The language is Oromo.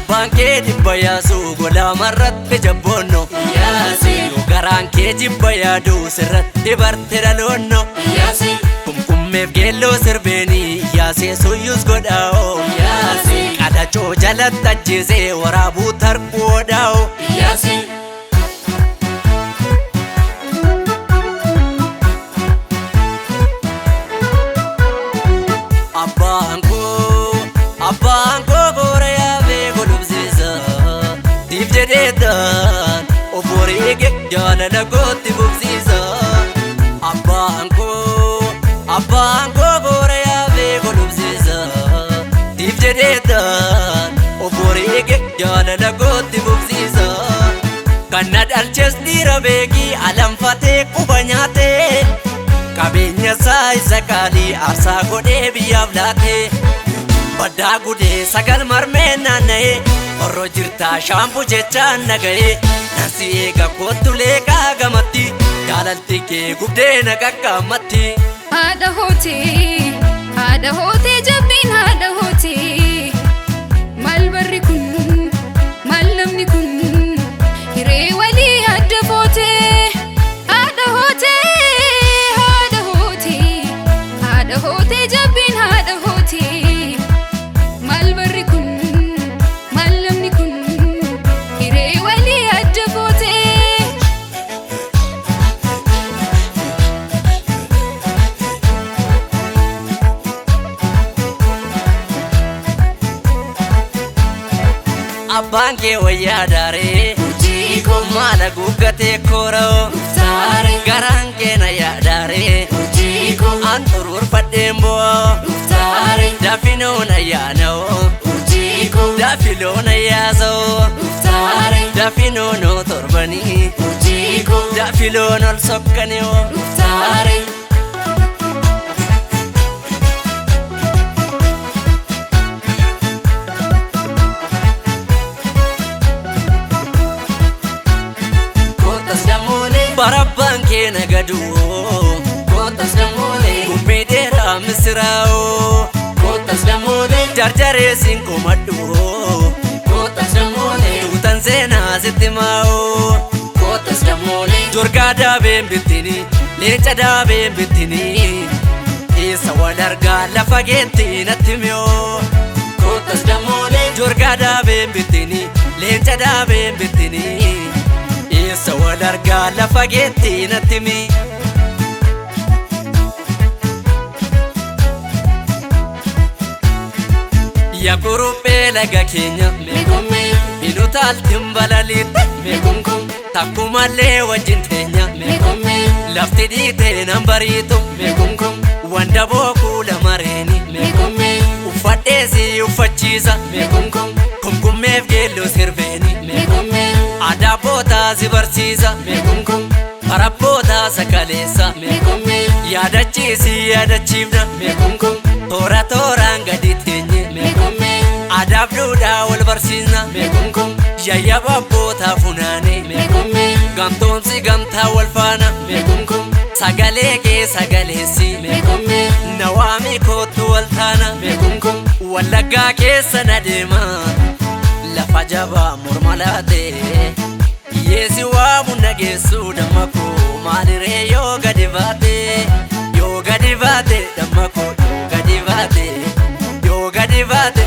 abbaan kee dhibba yaasuu gola marratti jabboonno garaan kee jibba yaaduu sirratti barte dhaloonno kumkummeef geelloo sirbeenii yaasee suyyus godhaa'oo qadachoo jalatti ajjeesee waraabuu tarquu odaa'oo Abbaan koo boora yaabee godhubsiisa diif jedheetaan obborii kee jaalala kootti bubsiisa. Abbaan koo boora yaabee godhubsiisa diif jedheetaan obborii kee jaalala kootti bubsiisa. Kan na dhalches dhiira beekii alanfatee quba nyaatee qabeenya isaa isa qaalii aarsaa godhee biyyaaf laatee. Baddaa gudee sagal marmee naanna'ee horroo jirtaa shaambuu jechaan naga'ee nansi eega kottulee qaagamatti jaalalti kee gubdee na qaqqaamatti. Haadha hootee jabbiin haadha hootee maal barri kun maal namni kun hiree walii adda footee. Haadha hootee jabbiin haadha hootee. Abbaan kee wayyaa daaree maala guggatee kooroo garaan kee na yaadaaree an ururfadheen bo'oo daffinoo na yaana'oo daffiloo na yaasa'oo daffinoo noo torbanii daffiloo nol sokkani'oo. Barabbaan kee nagaduu gummii dheeraa misiraa'oo jarjaree siin komadhuu tuutan seenaa sitti maa'oo jorgaa daabeen bittinii leenca daabeen bittinii eessa wal argaa lafa geettii natti mi'oo jorgaa daabeen bittinii leenca daabeen bittinii eessa wal argaa lafa geettii natti mi'oo. Ya kuruphee laga keenya minutaaltiin balaliitti takkumallee wajjin teenya lafti dhiitee nan bariitu wanda bookuu lamareeni uffadheesii uffachiisa kumkummeef geelloo sirbeeni adaabootaa si barsiisa barabbootaa sakaleessa yaadachiisii yaadachiifna toora tooraan gadi teenye adaab duudhaa wal barsiisna yayyaba abbootaa funaane gamtoomsi gamtaa wal faana sagalee kee sagaleessi nawaami kootu wal taana wallaggaa keessa na deema lafa jabaa morma laatee yeesi waamu nageessuu damma koo maaliree yoo gadi baate damma koo yoo gadi baate